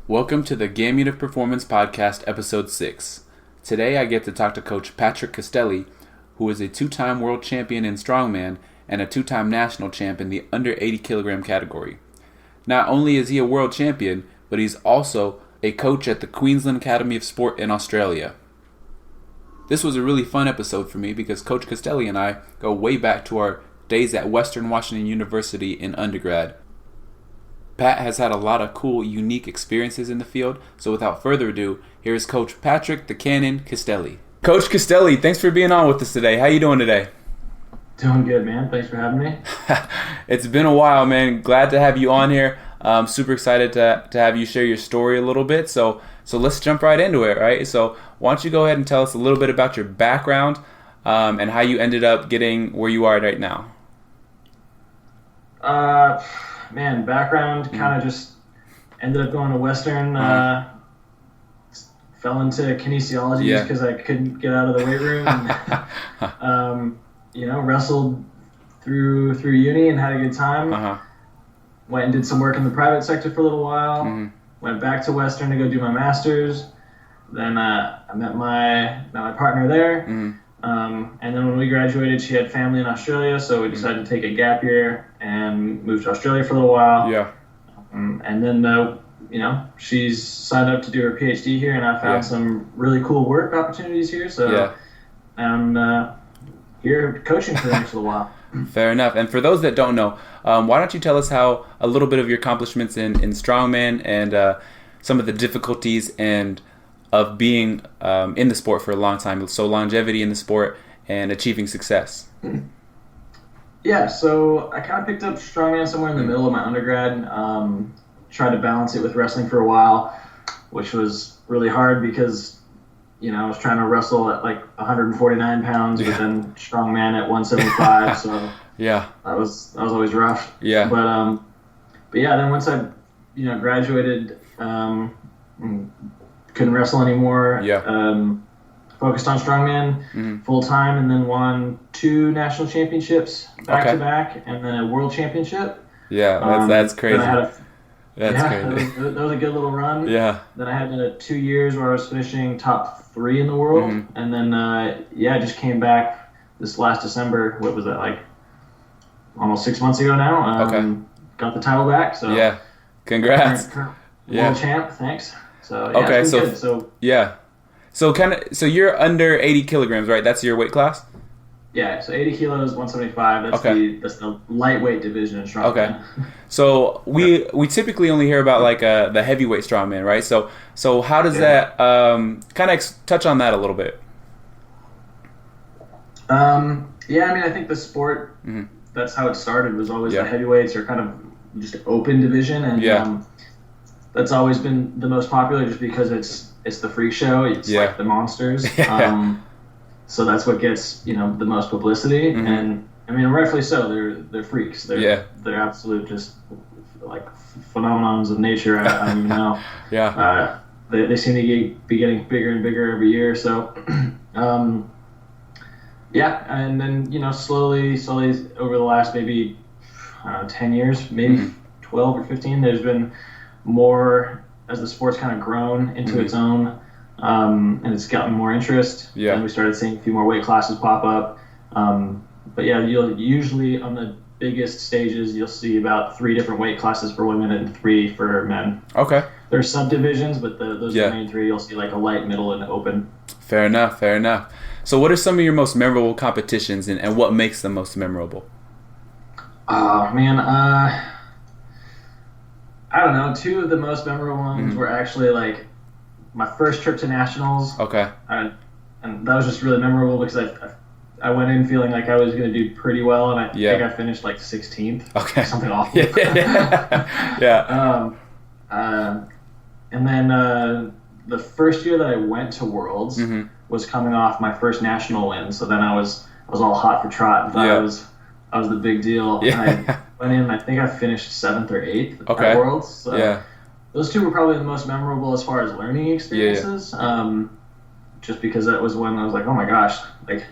Welcome to the Gamut of Performance Podcast, Episode 6. Today I get to talk to Coach Patrick Castelli, who is a two-time world champion in strongman and a two-time national champ in the under 80 kilogram category. Not only is he a world champion, but he's also a coach at the Queensland Academy of Sport in Australia. This was a really fun episode for me because Coach Castelli and I go way back to our days at Western Washington University in undergrad. Pat has had a lot of cool, unique experiences in the field, so without further ado, here's Coach Patrick the Cannon Castelli. Coach Castelli, thanks for being on with us today. How you doing today? Doing good, man. Thanks for having me. It's been a while, man. Glad to have you on here. Super excited to have you share your story a little bit. So let's jump right into it, right? So why don't you go ahead and tell us a little bit about your background and how you ended up getting where you are right now. Background kind of just ended up going to Western. Fell into kinesiology just because I couldn't get out of the weight room. And, wrestled through uni and had a good time. Went and did some work in the private sector for a little while. Went back to Western to go do my master's. Then I met my partner there. And then when we graduated, she had family in Australia, so we decided to take a gap year and move to Australia for a little while. Yeah. And then, she's signed up to do her PhD here, and I found some really cool work opportunities here. So I'm here coaching for the next little while. Fair enough. And for those that don't know, why don't you tell us a little bit of your accomplishments in strongman and some of the difficulties of being in the sport for a long time, so longevity in the sport and achieving success. Yeah, so I kind of picked up strongman somewhere in the middle of my undergrad. Tried to balance it with wrestling for a while, which was really hard because, I was trying to wrestle at like 149 pounds, but then strongman at 175. So that was always rough. Yeah. But then once I, graduated, couldn't wrestle anymore. Focused on strongman full time, and then won 2 national championships back to back, and then a world championship. Yeah, that's crazy. That was a good little run. Yeah. Then I had 2 years where I was finishing top 3 in the world, and then I just came back this last December. What was that, like almost 6 months ago now? Got the title back. So yeah, congrats. Current world champ. Thanks. So So you're under 80 kilograms, right? That's your weight class? Yeah, so 80 kilos, 175. That's the lightweight division in strongman. Okay. So we typically only hear about like the heavyweight strongman, right? So how does that kind of touch on that a little bit? I think the sport, that's how it started, was always the heavyweights are kind of just open division, and that's always been the most popular just because it's the freak show. It's like the monsters. So that's what gets, the most publicity. And I mean, rightfully so. They're freaks. They're absolute just like phenomenons of nature. I don't even know. They seem to be getting bigger and bigger every year. So, and then, slowly over the last maybe 10 years, maybe 12 or 15, there's been more as the sport's kind of grown into its own, and it's gotten more interest. And we started seeing a few more weight classes pop up. You'll usually on the biggest stages you'll see about 3 different weight classes for women and 3 for men. Okay. There's subdivisions, but those are the main 3. You'll see like a light, middle, and open. Fair enough. So what are some of your most memorable competitions and what makes them most memorable? I don't know. 2 of the most memorable ones were actually like my first trip to nationals. Okay. And that was just really memorable because I went in feeling like I was going to do pretty well, and I think I finished like 16th. Okay. Something awful. And then the first year that I went to Worlds was coming off my first national win, so then I was all hot for trot and thought I was the big deal. And I went in, I think I finished 7th or 8th at Worlds. So those 2 were probably the most memorable as far as learning experiences. Just because that was when I was like, oh my gosh, like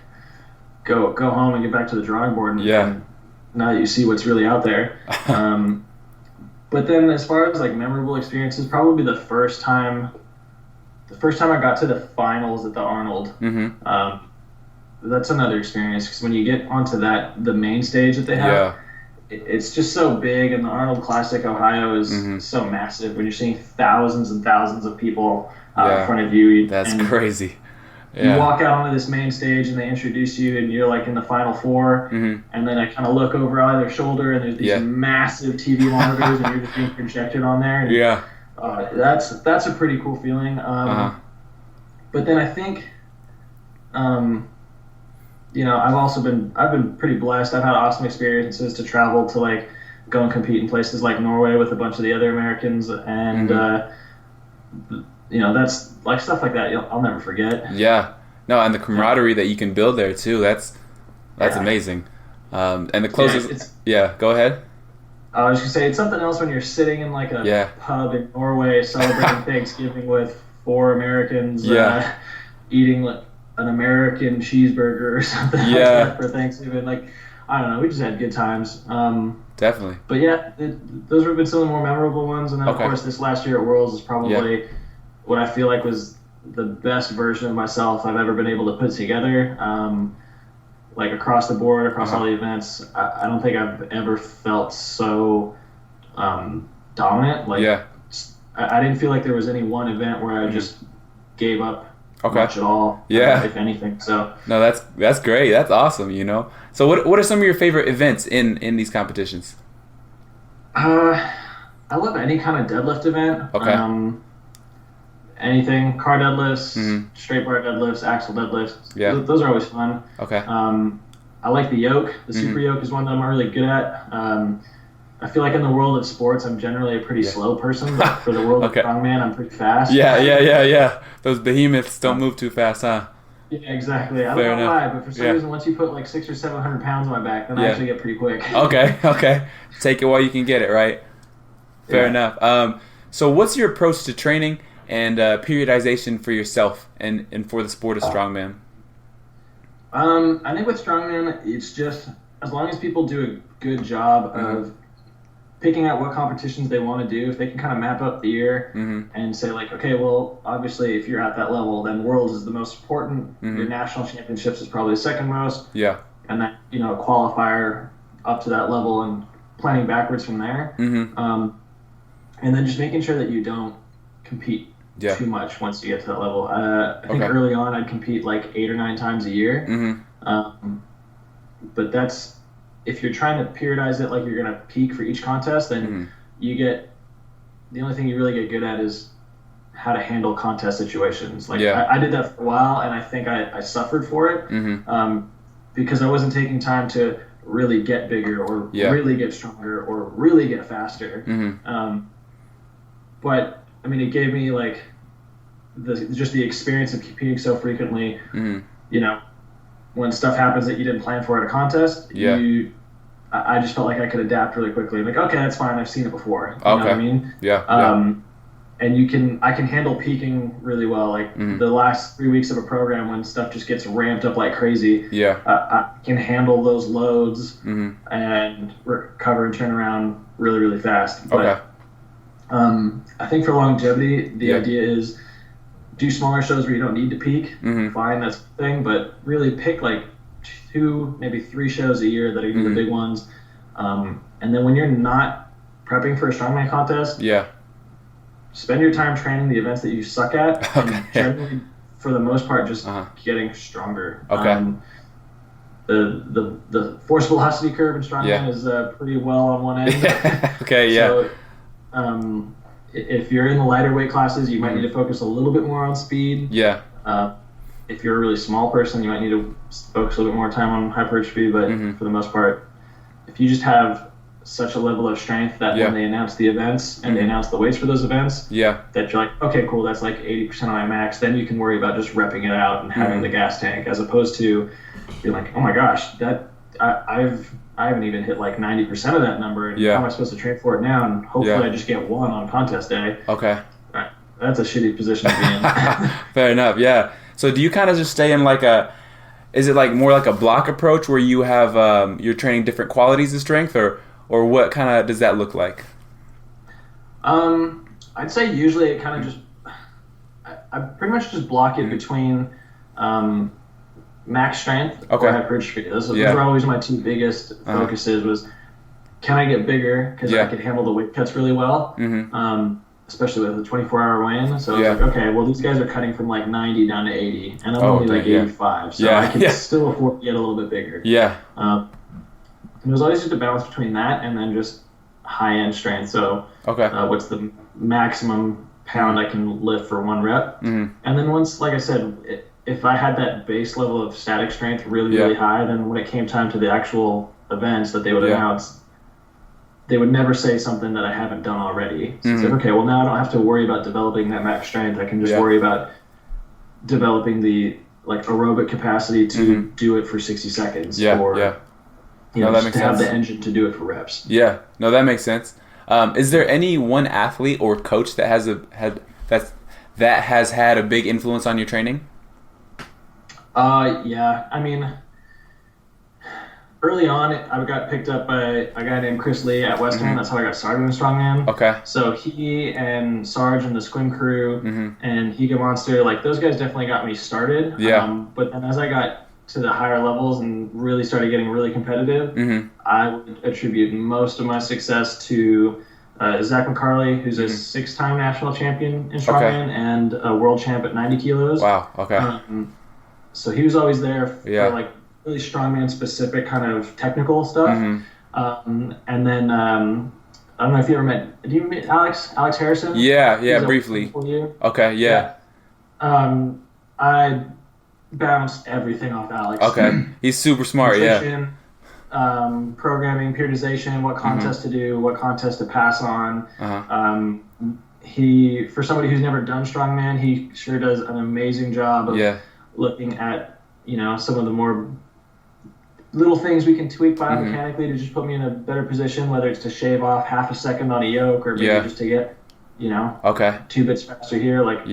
go home and get back to the drawing board and now that you see what's really out there. But then as far as like memorable experiences, probably the first time I got to the finals at the Arnold. That's another experience because when you get onto the main stage that they have, it's just so big, and the Arnold Classic Ohio is so massive. When you're seeing thousands and thousands of people in front of you, that's crazy. You walk out onto this main stage and they introduce you, and you're like in the final four, and then I kind of look over either shoulder, and there's these massive TV monitors, and you're just being projected on there. And, that's a pretty cool feeling. But then I think, I've been pretty blessed. I've had awesome experiences to travel to like go and compete in places like Norway with a bunch of the other Americans, and that's like stuff like that I'll never forget. Yeah, no, and the camaraderie that you can build there too. That's amazing. And the closest, go ahead. I was gonna say it's something else when you're sitting in like a pub in Norway celebrating Thanksgiving with 4 Americans, eating like an American cheeseburger or something like that for Thanksgiving. Like, I don't know, we just had good times. Definitely. But those have been some of the more memorable ones. And then of course this last year at Worlds is probably what I feel like was the best version of myself I've ever been able to put together. Like across the board, across all the events, I don't think I've ever felt so dominant. Like, I didn't feel like there was any one event where I just gave up much at all. If anything. So no, that's great. That's awesome. So what are some of your favorite events in these competitions? I love any kind of deadlift event. Anything, car deadlifts, straight bar deadlifts, axle deadlifts. Those are always fun. I like the yoke. The super yoke is one that I'm really good at. I feel like in the world of sports, I'm generally a pretty slow person, but for the world of strongman, I'm pretty fast. Yeah. Those behemoths don't move too fast, huh? Yeah, exactly. I don't know why, but for some reason, once you put like 600 or 700 pounds on my back, then I actually get pretty quick. Okay. Take it while you can get it, right? Fair enough. So what's your approach to training and periodization for yourself and for the sport of strongman? I think with strongman, it's just as long as people do a good job of picking out what competitions they want to do, if they can kind of map up the year and say like, okay, well, obviously if you're at that level, then Worlds is the most important. Your national championships is probably the second most. And then, a qualifier up to that level and planning backwards from there. And then just making sure that you don't compete too much once you get to that level. I think early on I'd compete like 8 or 9 times a year. But that's, if you're trying to periodize it like you're going to peak for each contest, then the only thing you really get good at is how to handle contest situations. Like I did that for a while, and I think I suffered for it because I wasn't taking time to really get bigger or really get stronger or really get faster. But I mean, it gave me like just the experience of competing so frequently. When stuff happens that you didn't plan for at a contest, I just felt like I could adapt really quickly. Like, okay, that's fine. I've seen it before. You know what I mean? And I can handle peaking really well. Like the last 3 weeks of a program when stuff just gets ramped up like crazy. I can handle those loads and recover and turn around really, really fast. But I think for longevity, the idea is do smaller shows where you don't need to peak. Fine, that's the thing. But really pick like 2, maybe 3 shows a year that are the big ones. And then when you're not prepping for a strongman contest, spend your time training the events that you suck at, and generally, for the most part, just getting stronger. The force velocity curve in strongman is pretty well on one end. So, if you're in the lighter weight classes, you might need to focus a little bit more on speed. If you're a really small person, you might need to focus a little bit more time on hypertrophy. But for the most part, if you just have such a level of strength that when they announce the events and they announce the weights for those events, that you're like, okay, cool, that's like 80% of my max, then you can worry about just repping it out and having the gas tank, as opposed to you're like, oh my gosh, that I haven't even hit like 90% of that number, and how am I supposed to train for it now? And hopefully I just get 1 on contest day. That's a shitty position to be in. Fair enough. So do you kind of just stay in like is it like more like a block approach where you have you're training different qualities of strength, or what kind of does that look like? I'd say usually it kind of just I pretty much just block it between max strength or hypertrophy. Those were always my two biggest focuses. Was can I get bigger because I could handle the weight cuts really well, especially with a 24-hour weigh-in. So I was like, okay, well these guys are cutting from like 90 down to 80, and I'm only like 85, so I can still afford to get a little bit bigger. And it was always just a balance between that and then just high-end strength. So what's the maximum pound I can lift for one rep? And then once, like I said, if I had that base level of static strength really high, then when it came time to the actual events that they would announce, they would never say something that I haven't done already. So it's like, okay, well now I don't have to worry about developing that max strength. I can just worry about developing the like aerobic capacity to do it for 60 seconds you know, just to have the engine to do it for reps. Yeah, no, that makes sense. Is there any one athlete or coach that has had a big influence on your training? Yeah. I mean, early on, I got picked up by a guy named Chris Lee at Western. That's how I got started in strongman. Okay. So he and Sarge and the swim crew and Higa Monster, like those guys definitely got me started. But then as I got to the higher levels and really started getting really competitive, I would attribute most of my success to Zach McCarley, who's a 6-time national champion in strongman and a world champ at 90 kilos. Wow, okay. So he was always there for like really strongman specific kind of technical stuff. And then I don't know if you ever met, did you meet Alex Harrison? Yeah, briefly. Okay, I bounced everything off Alex. Okay, he's super smart. Nutrition, programming, periodization, what contest to do, what contest to pass on. He, for somebody who's never done strongman, he sure does an amazing job of looking at, you know, some of the more little things we can tweak biomechanically to just put me in a better position, whether it's to shave off half a second on a yoke or maybe just to get, you know, 2 bits faster here. Like,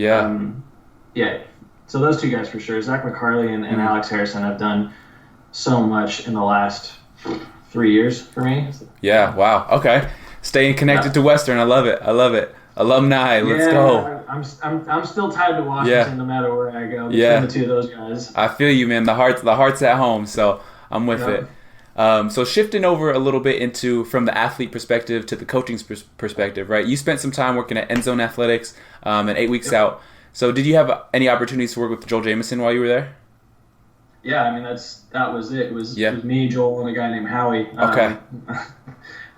so those two guys for sure. Zach McCarley and Alex Harrison have done so much in the last 3 years for me. Yeah, wow. Okay. Staying connected to Western. I love it. Alumni, let's go. I'm still tied to Washington no matter where I go. Between the two of those guys. I feel you, man. The heart's at home, so I'm with it. So shifting over a little bit into from the athlete perspective to the coaching perspective, right? You spent some time working at End Zone Athletics and 8 weeks out. So did you have any opportunities to work with Joel Jamieson while you were there? Yeah, I mean that was it. It was me, Joel, and a guy named Howie. Okay.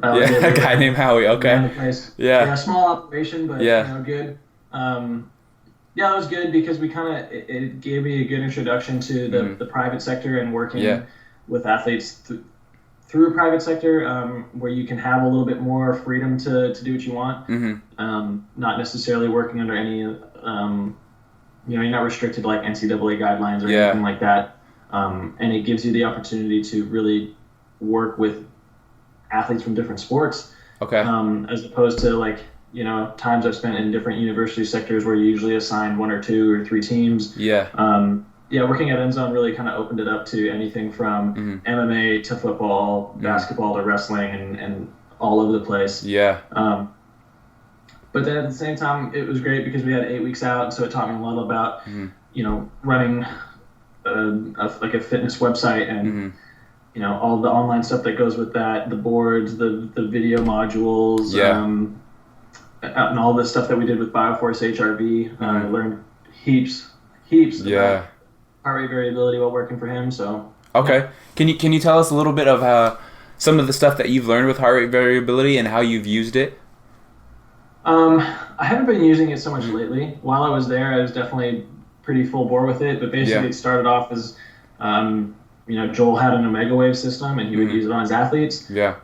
A guy named Howie. Okay. Yeah, small operation, but you know, good. It was good because we kind of it gave me a good introduction to the private sector and working with athletes through a private sector where you can have a little bit more freedom to do what you want. Not necessarily working under any, you know, you're not restricted to like NCAA guidelines or anything like that. And it gives you the opportunity to really work with athletes from different sports. As opposed to like, you know, times I've spent in different university sectors where you usually assign 1 or 2 or 3 teams. Working at End Zone really kind of opened it up to anything from MMA to football, basketball to wrestling, and all over the place. But then at the same time, it was great because we had 8 weeks out, so it taught me a lot about, you know, running like a fitness website and, you know, all the online stuff that goes with that, the boards, the video modules, and all the stuff that we did with Bioforce HRV. I learned heaps about heart rate variability while working for him. So can you tell us a little bit of some of the stuff that you've learned with heart rate variability and how you've used it? I haven't been using it so much lately. While I was there, I was definitely pretty full bore with it. But basically, it started off as you know, Joel had an Omega Wave system, and he would use it on his athletes. But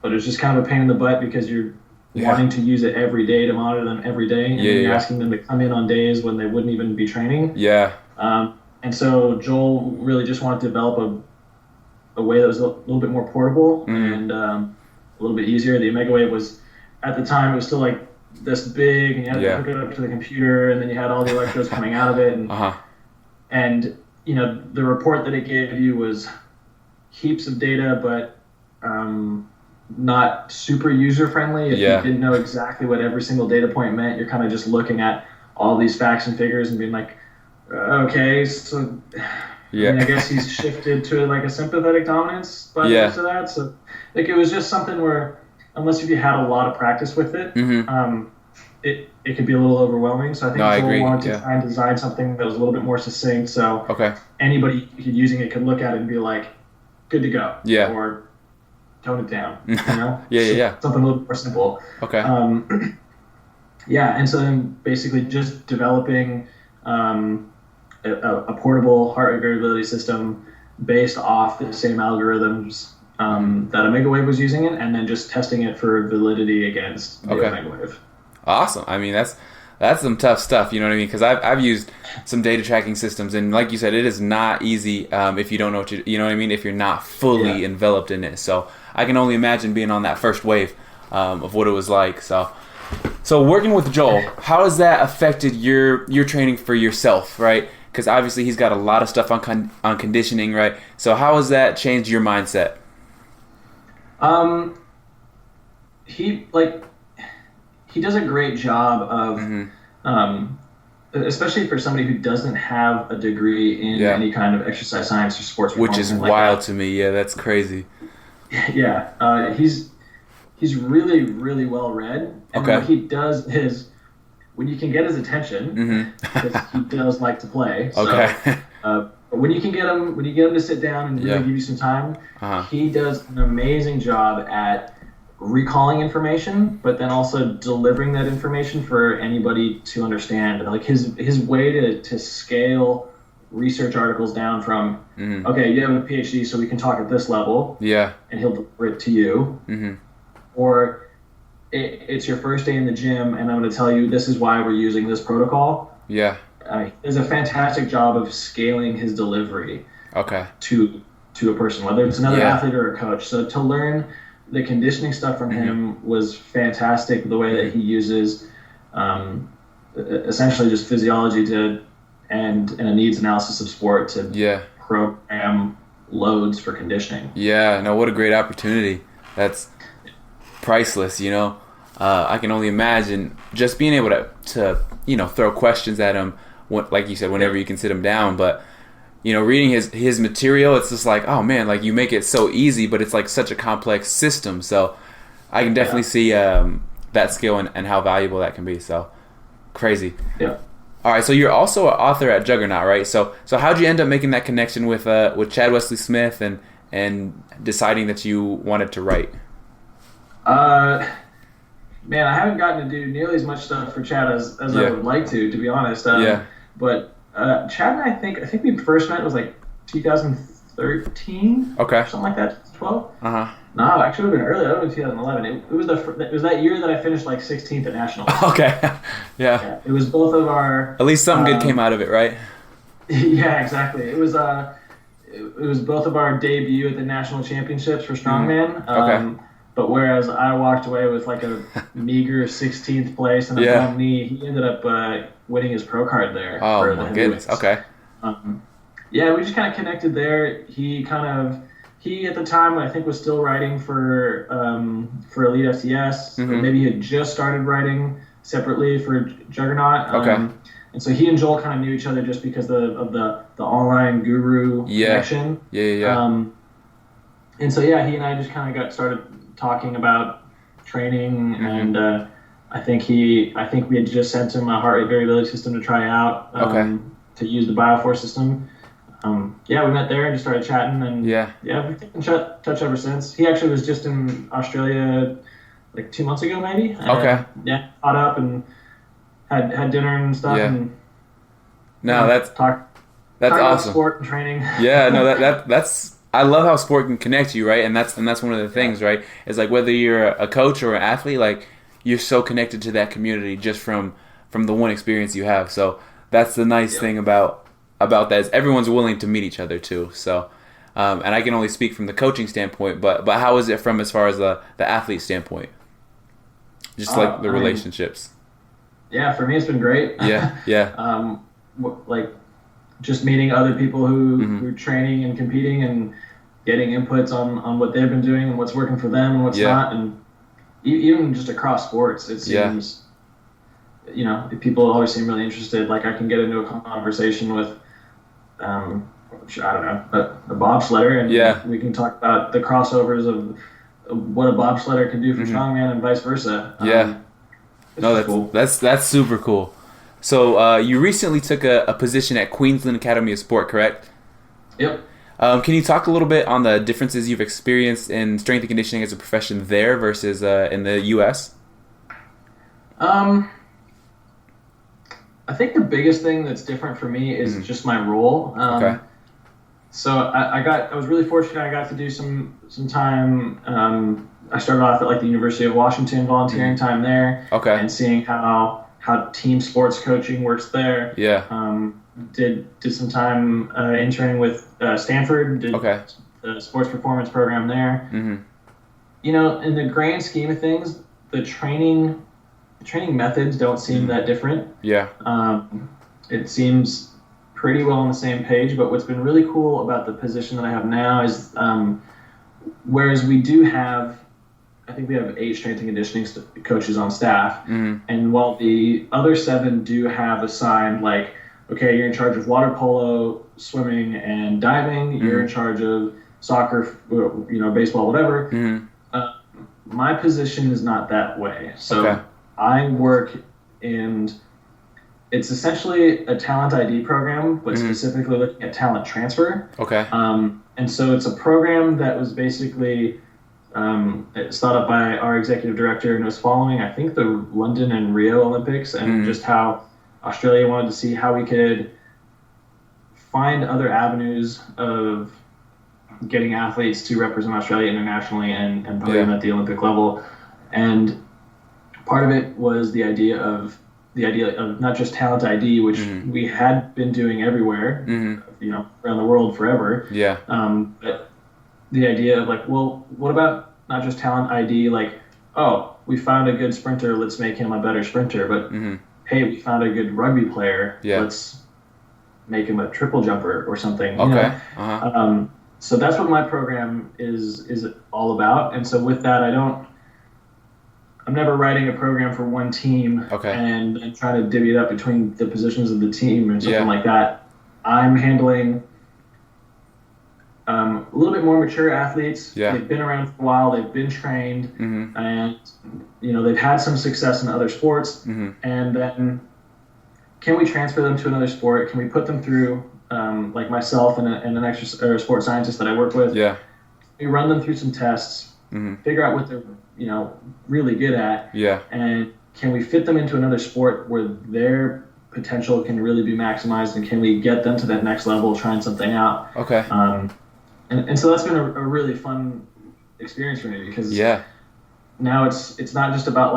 it was just kind of a pain in the butt because you're wanting to use it every day to monitor them every day, and you're asking them to come in on days when they wouldn't even be training. And so Joel really just wanted to develop a way that was a little bit more portable and a little bit easier. The Omega Wave was, at the time, it was still like this big, and you had to hook it up to the computer, and then you had all the electrodes coming out of it. And you know, the report that it gave you was heaps of data, but not super user friendly. If you didn't know exactly what every single data point meant, you're kind of just looking at all these facts and figures and being like, okay, so I mean, I guess he's shifted to like a sympathetic dominance by the end of that. So like it was just something where unless if you had a lot of practice with it, it could be a little overwhelming. So I think Joel wanted to try and design something that was a little bit more succinct. So anybody using it could look at it and be like, good to go. Yeah. Or tone it down. You know? Something a little more simple. Okay. And so then basically just developing a portable heart rate variability system based off the same algorithms that Omega Wave was using it, and then just testing it for validity against the Omega Wave. Awesome. I mean, that's some tough stuff, you know what I mean? Because I've used some data tracking systems, and like you said, it is not easy if you don't know you know what I mean, if you're not fully enveloped in it. So I can only imagine being on that first wave of what it was like. So working with Joel, how has that affected your training for yourself, right? Because obviously he's got a lot of stuff on conditioning, right? So how has that changed your mindset? He does a great job of, especially for somebody who doesn't have a degree in any kind of exercise science or sports. Which is wild to me. Yeah, that's crazy. Yeah, he's really, really well read. And what he does is, when you can get his attention, because he does like to play. So, but when you get him to sit down and really give you some time, he does an amazing job at recalling information, but then also delivering that information for anybody to understand. Like his way to scale research articles down from, okay, you have a PhD, so we can talk at this level, and he'll deliver it to you, or it's your first day in the gym, and I'm going to tell you this is why we're using this protocol. He does a fantastic job of scaling his delivery to a person, whether it's another athlete or a coach. So to learn the conditioning stuff from him was fantastic. The way that he uses essentially just physiology and a needs analysis of sport to program loads for conditioning. Yeah, no, what a great opportunity. That's priceless, you know. I can only imagine just being able to throw questions at him, like you said, whenever you can sit him down. But reading his material, it's just like, oh man, like you make it so easy, but it's like such a complex system. So I can definitely see that skill and how valuable that can be. So crazy. Yeah. All right, so you're also an author at Juggernaut, right? So how'd you end up making that connection with Chad Wesley Smith and deciding that you wanted to write? Man, I haven't gotten to do nearly as much stuff for Chad as I would like to be honest. But Chad and I think we first met was like 2013. Okay. Something like that. 12. No, actually, it would have been earlier. That was 2011. It was that year that I finished like 16th at nationals. Okay. Yeah. It was both of our. At least something good came out of it, right? Yeah, exactly. It was both of our debut at the national championships for strongman. Okay. But whereas I walked away with like a meager 16th place and a bum knee, he ended up winning his pro card there. Oh my goodness! Okay. We just kind of connected there. He at the time I think was still writing for Elite FTS. Or maybe he had just started writing separately for Juggernaut. Okay. And so he and Joel kind of knew each other just because of the online guru connection. Yeah. And so he and I just kind of got started talking about training, and I think we had just sent him a heart rate variability system to try out to use the Bioforce system. We met there and just started chatting, and we've taken touch ever since. He actually was just in Australia like 2 months ago, maybe. Caught up and had dinner and stuff. Yeah. And, that's awesome. About sport and training. Yeah, no, that's. I love how sport can connect you, right? And that's one of the things, right? It's like whether you're a coach or an athlete, like you're so connected to that community just from the one experience you have. So that's the nice thing about that is everyone's willing to meet each other too. So and I can only speak from the coaching standpoint, but how is it from as far as the athlete standpoint? Just like the relationships. For me it's been great. Yeah. Like just meeting other people who are training and competing and getting inputs on what they've been doing and what's working for them and what's not. And even just across sports, it seems, people always seem really interested. Like I can get into a conversation with, I don't know, a bobsledder, and we can talk about the crossovers of what a bobsledder can do for strongman and vice versa. That's super cool. So you recently took a position at Queensland Academy of Sport, correct? Yep. Can you talk a little bit on the differences you've experienced in strength and conditioning as a profession there versus in the U.S.? I think the biggest thing that's different for me is just my role. Okay. So I was really fortunate. I got to do some time. I started off at the University of Washington, volunteering time there. Okay. And seeing how team sports coaching works there. Yeah. Did some time interning with Stanford. Did the sports performance program there. Mm-hmm. In the grand scheme of things, the training methods don't seem that different. Yeah. It seems pretty well on the same page, but what's been really cool about the position that I have now is whereas we do have, I think we have 8 strength and conditioning coaches on staff, and while the other 7 do have assigned, okay, you're in charge of water polo, swimming, and diving, you're in charge of soccer, baseball, whatever, my position is not that way. So I work in, it's essentially a talent ID program, but specifically looking at talent transfer. Okay. And so it's a program that was basically it's thought up by our executive director, and was following, I think, the London and Rio Olympics, and just how Australia wanted to see how we could find other avenues of getting athletes to represent Australia internationally and put them at the Olympic level. And part of it was the idea of not just talent ID, which we had been doing everywhere, around the world forever. Yeah. But the idea of what about not just talent ID? We found a good sprinter, let's make him a better sprinter. But hey, we found a good rugby player, let's make him a triple jumper or something. Okay. So that's what my program is all about. And so with that, I'm never writing a program for one team and trying to divvy it up between the positions of the team or something like that. I'm handling a little bit more mature athletes. They've been around for a while. They've been trained, and they've had some success in other sports. And then, can we transfer them to another sport? Can we put them through, like myself and an extra or sport scientist that I work with? Yeah. We run them through some tests, figure out what they're really good at. Yeah. And can we fit them into another sport where their potential can really be maximized, and can we get them to that next level, trying something out? Okay. And so that's been a really fun experience for me, because now it's not just about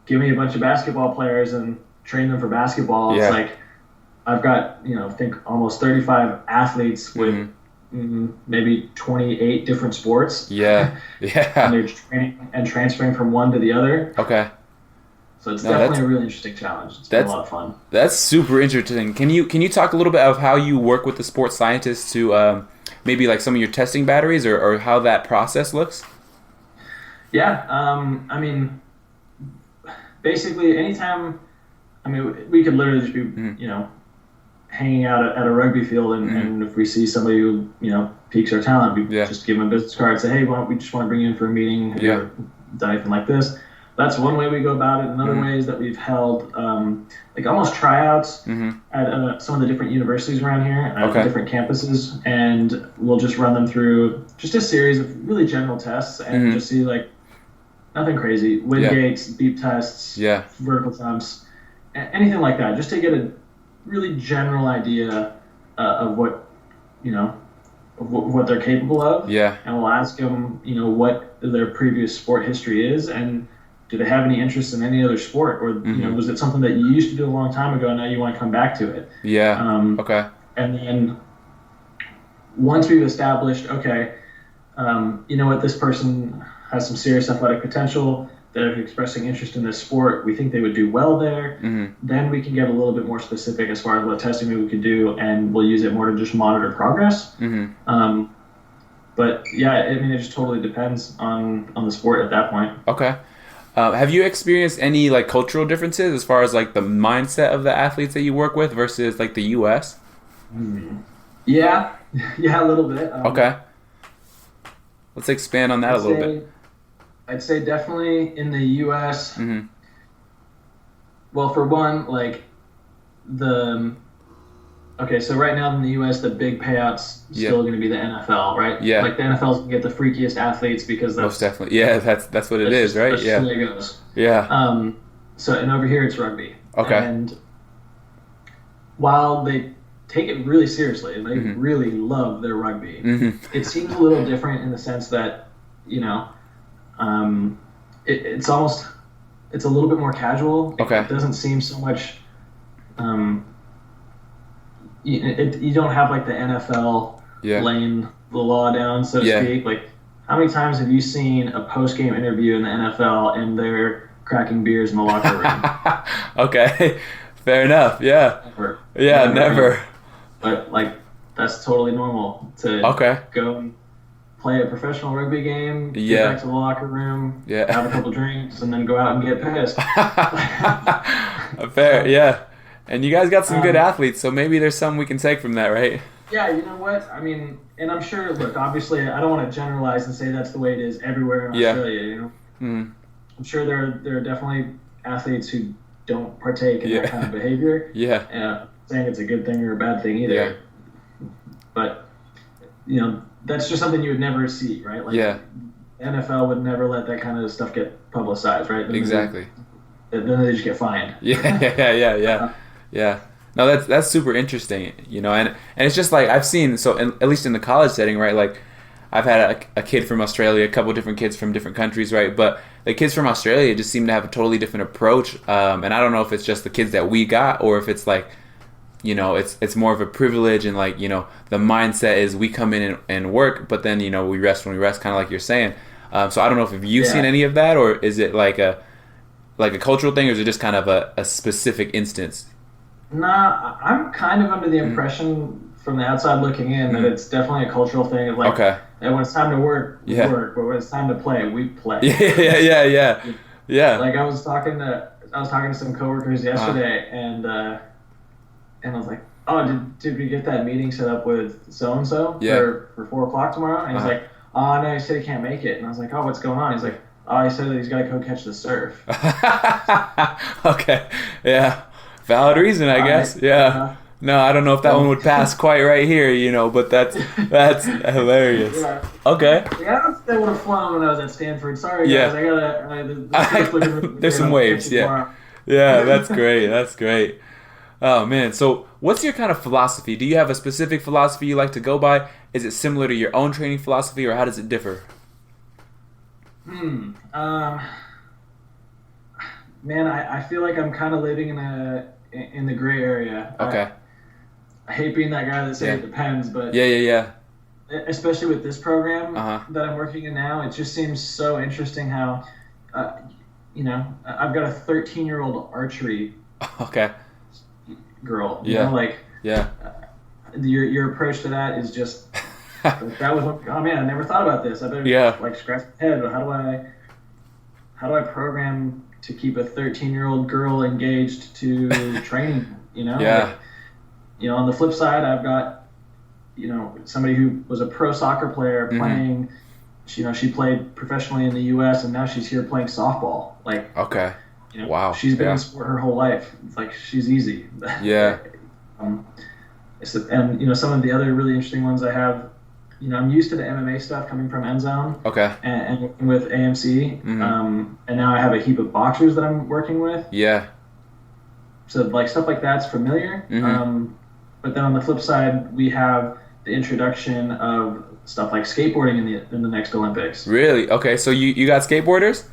give me a bunch of basketball players and train them for basketball. It's I've got I think almost 35 athletes with maybe 28 different sports. Yeah. And they're training and transferring from one to the other. Okay. So it's definitely a really interesting challenge. It's been a lot of fun. That's super interesting. Can you talk a little bit of how you work with the sports scientists to maybe some of your testing batteries, or how that process looks? Yeah. Basically anytime, we could literally just be, hanging out at a rugby field, and if we see somebody who, piques our talent, we just give them a business card and say, hey, we just want to bring you in for a meeting. Have you ever done anything like this? That's one way we go about it. Another way is that we've held almost tryouts at some of the different universities around here, at different campuses, and we'll just run them through just a series of really general tests, and just see nothing crazy, wind gates, beep tests, vertical jumps, anything like that, just to get a really general idea of what what they're capable of. Yeah. And we'll ask them, what their previous sport history is, and do they have any interest in any other sport, or was it something that you used to do a long time ago and now you want to come back to it? Yeah. Okay. And then once we've established, what, this person has some serious athletic potential, they're expressing interest in this sport, we think they would do well there, then we can get a little bit more specific as far as what testing we could do, and we'll use it more to just monitor progress. But yeah, I mean, it just totally depends on the sport at that point. Okay. Have you experienced any like cultural differences as far as like the mindset of the athletes that you work with versus like the U.S.? Yeah, yeah, a little bit. Okay. Let's expand on that a little bit. I'd say definitely in the U.S. Mm-hmm. Well, for one, like okay, so right now in the U.S., the big payout's still going to be the NFL, right? Yeah. Like the NFL's going to get the freakiest athletes because that's most definitely. Yeah, that's what it is, right? That's yeah. Just the way it goes. Yeah. So and over here it's rugby. Okay. And while they take it really seriously and they mm-hmm. really love their rugby, mm-hmm. it seems a little different in the sense that it's a little bit more casual. Okay. It doesn't seem so much. You don't have like the NFL laying the law down, so to speak. Like, how many times have you seen a post-game interview in the NFL and they're cracking beers in the locker room? Okay, fair enough. Yeah. Never. Yeah, never. But like, that's totally normal to go and play a professional rugby game, get back to the locker room, have a couple drinks, and then go out and get pissed. Fair, yeah. And you guys got some good athletes, so maybe there's some we can take from that, right? Yeah, you know what? I mean, and I'm sure, look, obviously, I don't want to generalize and say that's the way it is everywhere in Australia, you know? Mm. I'm sure there are definitely athletes who don't partake in that kind of behavior. Yeah. Saying it's a good thing or a bad thing either. Yeah. But, that's just something you would never see, right? Like, NFL would never let that kind of stuff get publicized, right? Exactly. Then they just get fined. Yeah. No, that's super interesting, and it's just like I've seen, at least in the college setting, right? Like I've had a kid from Australia, a couple different kids from different countries, right? But the kids from Australia just seem to have a totally different approach, and I don't know if it's just the kids that we got or if it's like, it's more of a privilege and like, the mindset is we come in and work, but then, we rest when we rest, kind of like you're saying. So I don't know if you've seen any of that, or is it like a cultural thing, or is it just kind of a specific instance? Nah, I'm kind of under the impression from the outside looking in that it's definitely a cultural thing. Of like, and when it's time to work, we work, but when it's time to play, we play. Yeah. Like I was talking to some coworkers yesterday, and I was like, "Oh, did we get that meeting set up with so and so for 4:00 tomorrow?" And he's like, "Oh no, he said he can't make it." And I was like, "Oh, what's going on?" He's like, "Oh, he said that he's got to go catch the surf." Okay, yeah, valid reason, I guess. Yeah, no, I don't know if that one would pass quite right here, but that's hilarious. Okay. Yeah, I don't think I would have flown when I was at Stanford. Sorry, guys, I gotta. There's some waves. Yeah, that's great. That's great. Oh man, so what's your kind of philosophy? Do you have a specific philosophy you like to go by? Is it similar to your own training philosophy, or how does it differ? Man, I feel like I'm kind of living in the gray area. Okay. I hate being that guy that says it depends, but yeah. Especially with this program that I'm working in now, it just seems so interesting how, I've got a 13-year-old archery. Okay. Girl. Your approach to that is just that was oh man, I never thought about this. I better scratch my head. But how do I program to keep a 13-year-old girl engaged to training? On the flip side, I've got somebody who was a pro soccer player playing. She played professionally in the U.S. and now she's here playing softball. Like wow, she's been in sport her whole life. It's like she's easy. Yeah. And some of the other really interesting ones I have. I'm used to the MMA stuff coming from End Zone. Okay. And working with AMC. And now I have a heap of boxers that I'm working with. Yeah. So like stuff like that's familiar. But then on the flip side, we have the introduction of stuff like skateboarding in the next Olympics. Really? Okay. So you got skateboarders?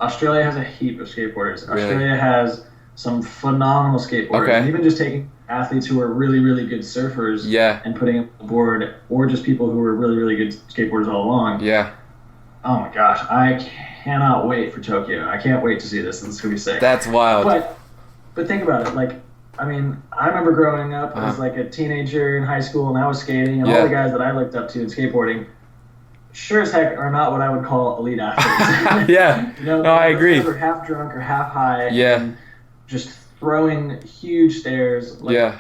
Australia has a heap of skateboarders. Really? Australia has some phenomenal skateboarders. Okay. And even just taking athletes who are really, really good surfers and putting them on the board, or just people who are really, really good skateboarders all along. Yeah. Oh my gosh, I cannot wait for Tokyo. I can't wait to see this. This is going to be sick. That's wild. But think about it. Like, I mean, I remember growing up as like a teenager in high school, and I was skating, and all the guys that I looked up to in skateboarding, sure as heck are not what I would call elite athletes. Yeah. You know, no, I agree. They're half drunk or half high. Yeah. And just throwing huge stairs. Like, yeah.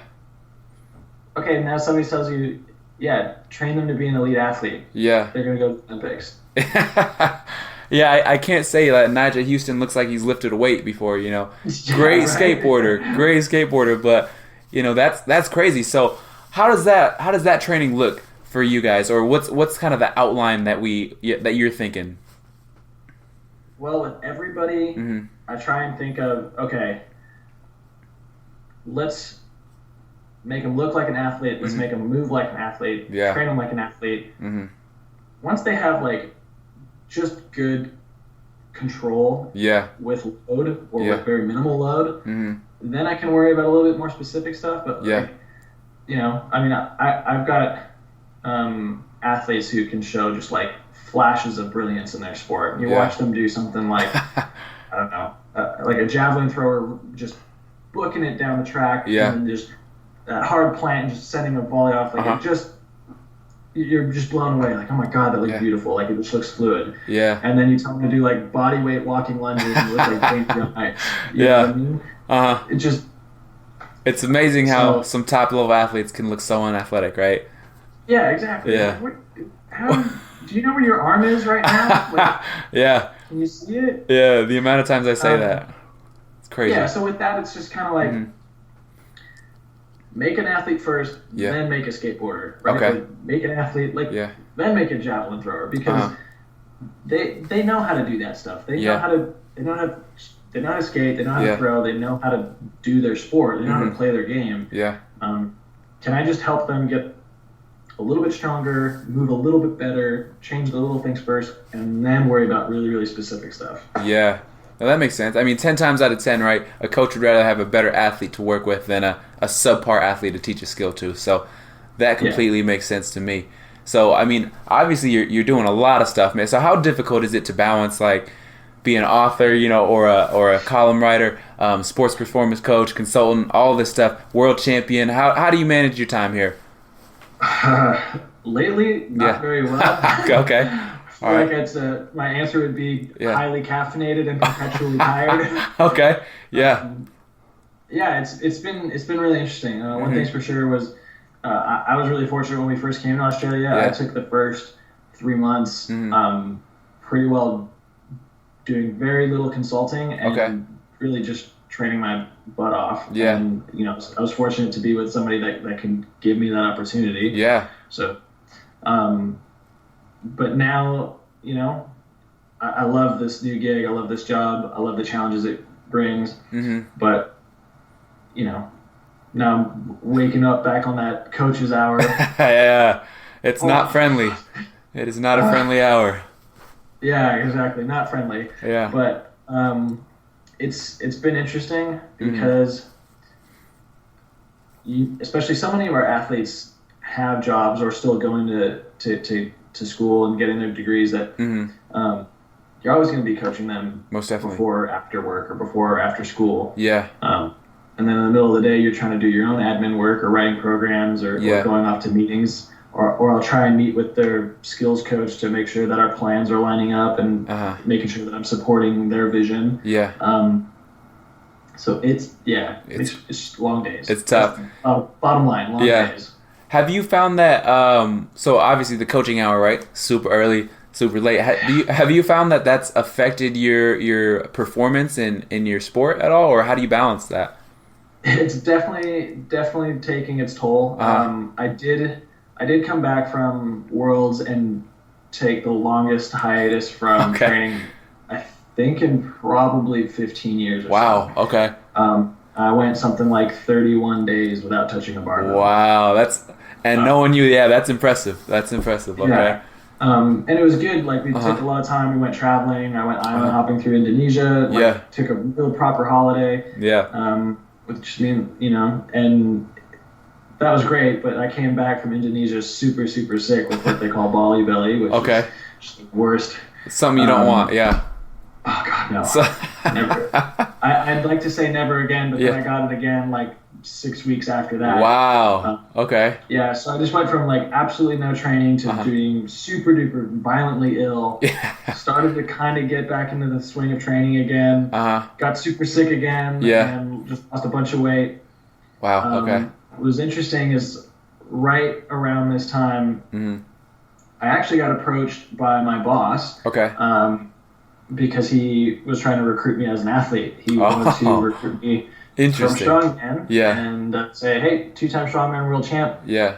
Okay, now somebody tells you, yeah, train them to be an elite athlete. Yeah. They're going to go to the Olympics. Yeah, I can't say that Nigel Houston looks like he's lifted a weight before, you know. Great skateboarder, but you know, that's crazy. So how does that training look for you guys, or what's kind of the outline that you're thinking? Well, with everybody, I try and think of, okay, let's make them look like an athlete. Let's make them move like an athlete. Yeah. Train them like an athlete. Once they have like just good control with load or with very minimal load, then I can worry about a little bit more specific stuff. But like, you know, I mean, I've got athletes who can show just like flashes of brilliance in their sport. And you watch them do something like, I don't know, like a javelin thrower just booking it down the track and then just that hard plant and just sending a volley off. Like it just, you're just blown away. Like, oh my God, that looks beautiful. Like it just looks fluid. Yeah. And then you tell them to do like body weight walking lunges and look like danger on ice. You know what I mean? It just. It's amazing how some top level athletes can look so unathletic, right? Yeah, exactly. Yeah. Do you know where your arm is right now? Like, yeah. Can you see it? Yeah, the amount of times I say that. It's crazy. Yeah, so with that, it's just kind of like make an athlete first, then make a skateboarder. Right? Okay. Like, make an athlete, then make a javelin thrower because they know how to do that stuff. They know how to skate. They know how to throw. They know how to do their sport. They know how to play their game. Yeah. Can I just help them get a little bit stronger, move a little bit better, change the little things first, and then worry about really, really specific stuff? Yeah. Now that makes sense. I mean, 10 times out of 10, right, a coach would rather have a better athlete to work with than a subpar athlete to teach a skill to. So that completely makes sense to me. So, I mean, obviously you're doing a lot of stuff, man. So how difficult is it to balance, like, being an author, you know, or a column writer, sports performance coach, consultant, all this stuff, world champion? How do you manage your time here? Lately, not very well. Okay. All right. It's my answer would be highly caffeinated and perpetually tired. Okay. Yeah. It's been really interesting. One thing's for sure was I was really fortunate when we first came to Australia. I took the first 3 months pretty well doing very little consulting and really just training my butt off. Yeah. And, you know, I was fortunate to be with somebody that can give me that opportunity. Yeah. So, but now, you know, I love this new gig. I love this job. I love the challenges it brings. But, you know, now I'm waking up back on that coach's hour. Yeah. It's not friendly. It is not a friendly hour. Yeah, exactly. Not friendly. Yeah. But it's been interesting because especially so many of our athletes have jobs or still going to school and getting their degrees that you're always going to be coaching them most definitely before or after work or before or after school. Yeah. And then in the middle of the day, you're trying to do your own admin work or writing programs or going off to meetings. Or I'll try and meet with their skills coach to make sure that our plans are lining up and making sure that I'm supporting their vision. Yeah. So it's long days. It's tough. Bottom line, long days. Have you found that? So obviously the coaching hour, right? Super early, super late. Have you found that that's affected your performance in your sport at all, or how do you balance that? It's definitely taking its toll. I did come back from Worlds and take the longest hiatus from training, I think, in probably 15 years or so. Wow, okay. I went something like 31 days without touching a barbell. Wow, knowing you, that's impressive. That's impressive, okay. Yeah. And it was good. Like, we took a lot of time. We went traveling. I went island hopping through Indonesia. Took a real proper holiday. Yeah. Which means, you know, and that was great, but I came back from Indonesia super, super sick with what they call Bali belly, which is just the worst. Something you don't want, yeah. Oh, God, no. never. I'd like to say never again, but then I got it again like 6 weeks after that. Wow. Okay. Yeah, so I just went from like absolutely no training to being super duper violently ill. Yeah. Started to kind of get back into the swing of training again. Got super sick again. Yeah. And just lost a bunch of weight. Wow. Okay. What was interesting is right around this time, I actually got approached by my boss. Okay. Because he was trying to recruit me as an athlete. He wanted to recruit me from strongman. Yeah. And say, hey, 2-time strongman world champ. Yeah.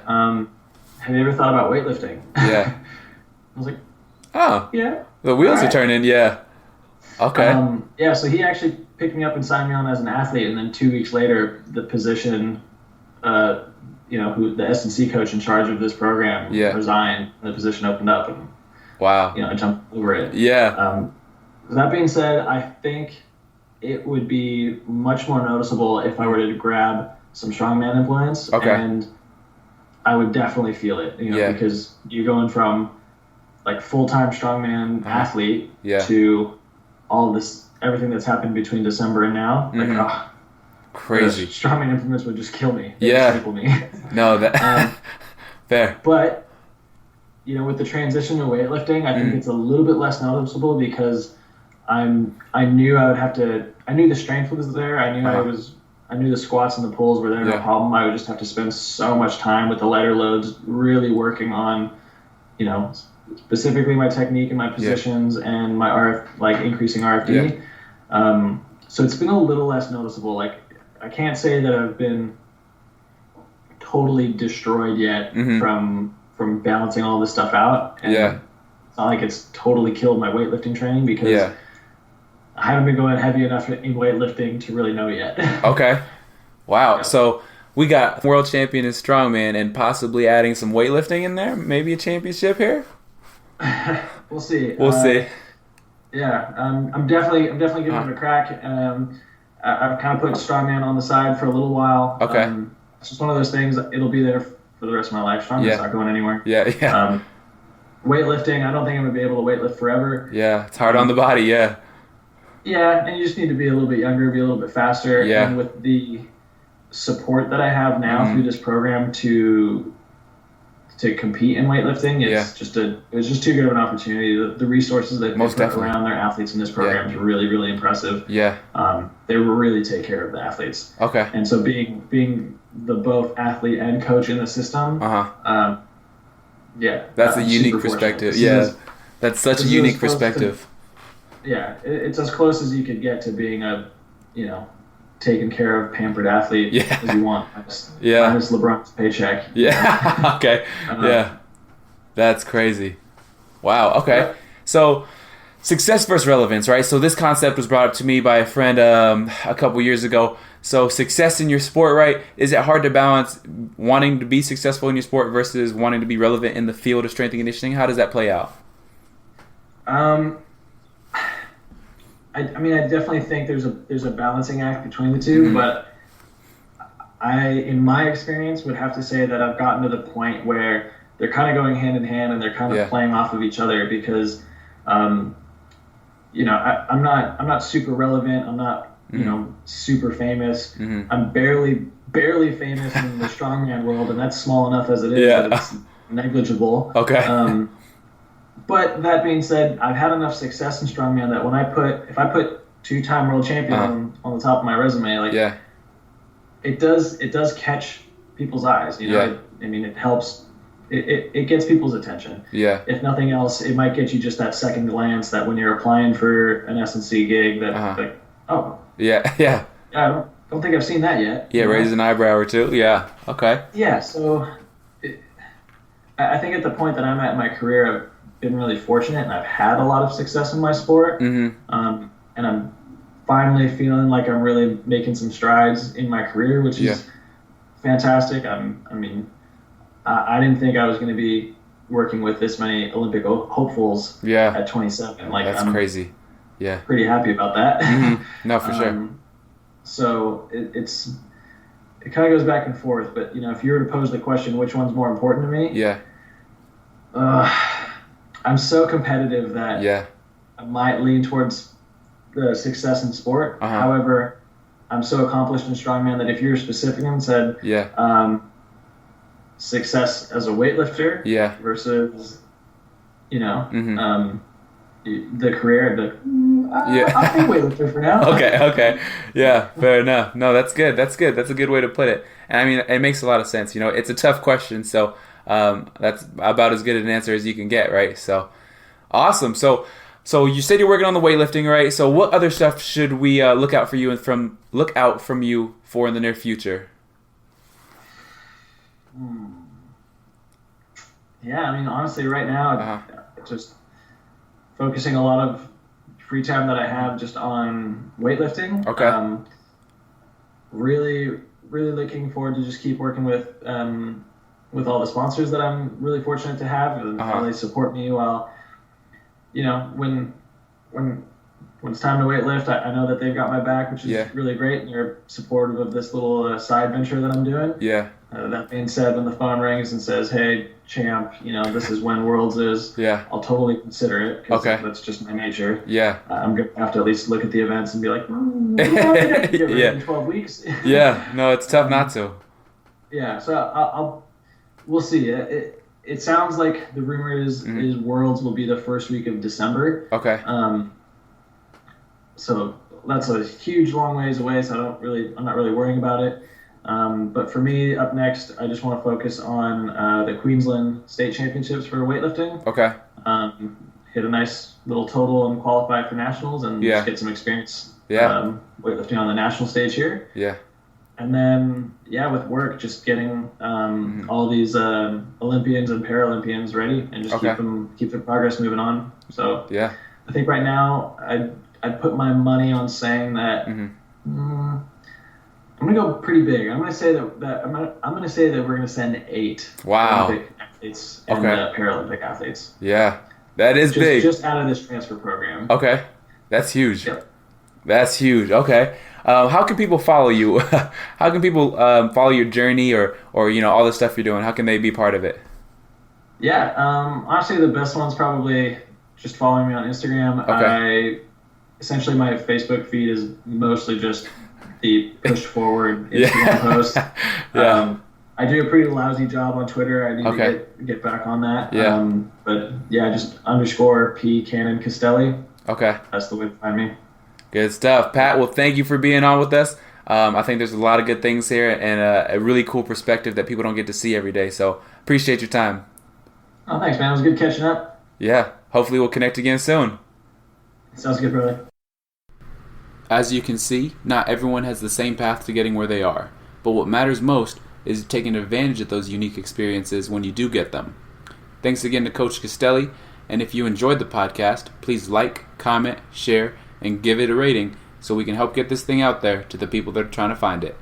Have you ever thought about weightlifting? Yeah. I was like, oh. Yeah. The wheels are turning. Yeah. Okay. Yeah. So he actually picked me up and signed me on as an athlete, and then 2 weeks later, the position, who the S&C coach in charge of this program resigned, and the position opened up, and I jumped over it. Yeah. That being said, I think it would be much more noticeable if I were to grab some strongman influence, and I would definitely feel it, because you're going from like full-time strongman athlete to all this, everything that's happened between December and now. Like, crazy. Strongman influence would just kill me. Me. No, that fair. But with the transition to weightlifting, I think it's a little bit less noticeable because I knew I would have to. I knew the strength was there. I knew I knew the squats and the pulls were there, no problem. I would just have to spend so much time with the lighter loads, really working on, specifically my technique and my positions and my increasing RFD. So it's been a little less noticeable. Like, I can't say that I've been totally destroyed yet from balancing all this stuff out. And it's not like it's totally killed my weightlifting training because I haven't been going heavy enough in weightlifting to really know yet. Okay. Wow. Yeah. So we got world champion in strongman and possibly adding some weightlifting in there. Maybe a championship here. We'll see. We'll see. Yeah. I'm definitely giving it a crack. I've kind of put strongman on the side for a little while. Okay. It's just one of those things. It'll be there for the rest of my life. Strongman's not going anywhere. Yeah. Weightlifting, I don't think I'm going to be able to weightlift forever. Yeah, it's hard on the body, Yeah, and you just need to be a little bit younger, be a little bit faster. Yeah. And with the support that I have now through this program to compete in weightlifting, it's just too good of an opportunity. The resources that they put around their athletes in this program is really, really impressive. Yeah. They really take care of the athletes. Okay. And so being the both athlete and coach in the system, that's a unique perspective. That's such a unique perspective. It's as close as you could get to being a, taken care of, pampered athlete as you want. Minus LeBron's paycheck. Yeah. Okay. That's crazy. Wow. Okay. Yeah. So, success versus relevance, right? So this concept was brought up to me by a friend a couple years ago. So success in your sport, right? Is it hard to balance wanting to be successful in your sport versus wanting to be relevant in the field of strength and conditioning? How does that play out? I definitely think there's a balancing act between the two, but I, in my experience, would have to say that I've gotten to the point where they're kind of going hand in hand and they're kind of playing off of each other because, I'm not super relevant. I'm not, super famous. I'm barely famous in the strongman world, and that's small enough as it is that it's negligible. Okay. But that being said, I've had enough success in strongman that if I put 2-time world champion on the top of my resume, it does catch people's eyes. It helps. It gets people's attention. Yeah. If nothing else, it might get you just that second glance that when you're applying for an S&C gig that Yeah. I don't think I've seen that yet. Yeah, raise an eyebrow or two. Yeah. Okay. Yeah. So I think at the point that I'm at in my career, I've been really fortunate and I've had a lot of success in my sport. And I'm finally feeling like I'm really making some strides in my career, which is fantastic. I didn't think I was going to be working with this many Olympic hopefuls at 27. That's crazy. Yeah. Pretty happy about that. No, for sure. So it kind of goes back and forth, but if you were to pose the question, which one's more important to me? Yeah. I'm so competitive that I might lean towards the success in sport. However, I'm so accomplished in strongman that if you're specific and said success as a weightlifter versus, the career, I'll say weightlifter for now. Okay. Yeah, fair enough. No, that's good. That's a good way to put it. And I mean, it makes a lot of sense. It's a tough question, so that's about as good an answer as you can get, right? So, awesome. So you said you're working on the weightlifting, right? So what other stuff should we look out from you for in the near future? Yeah, I mean, honestly, right now, just focusing a lot of free time that I have just on weightlifting. Okay. Really, really looking forward to just keep working with all the sponsors that I'm really fortunate to have, and how they support me while, when it's time to weightlift, I know that they've got my back, which is really great, and they're supportive of this little side venture that I'm doing. Yeah. That being said, when the phone rings and says, "Hey, champ, this is when Worlds is," I'll totally consider it, because that's just my nature. Yeah. I'm going to have to at least look at the events and be like, in 12 weeks. Yeah. No, it's tough not to. Yeah. So we'll see. It sounds like the rumor is Worlds will be the first week of December. Okay. So that's a huge long ways away. So I'm not really worrying about it. But for me, up next, I just want to focus on the Queensland State Championships for weightlifting. Okay. Hit a nice little total and qualify for nationals, and just get some experience weightlifting on the national stage here. Yeah. And then, with work, just getting all these Olympians and Paralympians ready, and just keep the progress moving on. So I think right now I'd put my money on saying that. I'm gonna go pretty big. I'm gonna say that I'm gonna say that we're gonna send 8 Olympic athletes and Paralympic athletes. Yeah, that is big. Just out of this transfer program. Okay, that's huge. Yep. That's huge. Okay, how can people follow you? How can people follow your journey or all the stuff you're doing? How can they be part of it? Yeah, honestly, the best one's probably just following me on Instagram. Okay. Essentially, my Facebook feed is mostly just the push forward Instagram posts. I do a pretty lousy job on Twitter. I need to get back on that. But just _P Cannon Castelli. Okay. That's the way to find me. Good stuff, Pat. Well, thank you for being on with us. I think there's a lot of good things here, and a really cool perspective that people don't get to see every day. So appreciate your time. Oh, thanks, man. It was good catching up. Yeah. Hopefully we'll connect again soon. Sounds good, brother. As you can see, not everyone has the same path to getting where they are, but what matters most is taking advantage of those unique experiences when you do get them. Thanks again to Coach Castelli, and if you enjoyed the podcast, please like, comment, share, and give it a rating so we can help get this thing out there to the people that are trying to find it.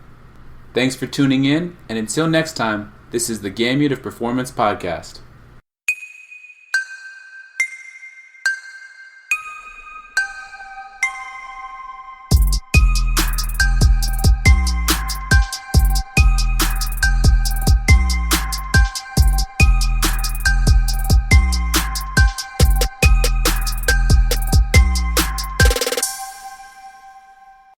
Thanks for tuning in, and until next time, this is the Gamut of Performance Podcast.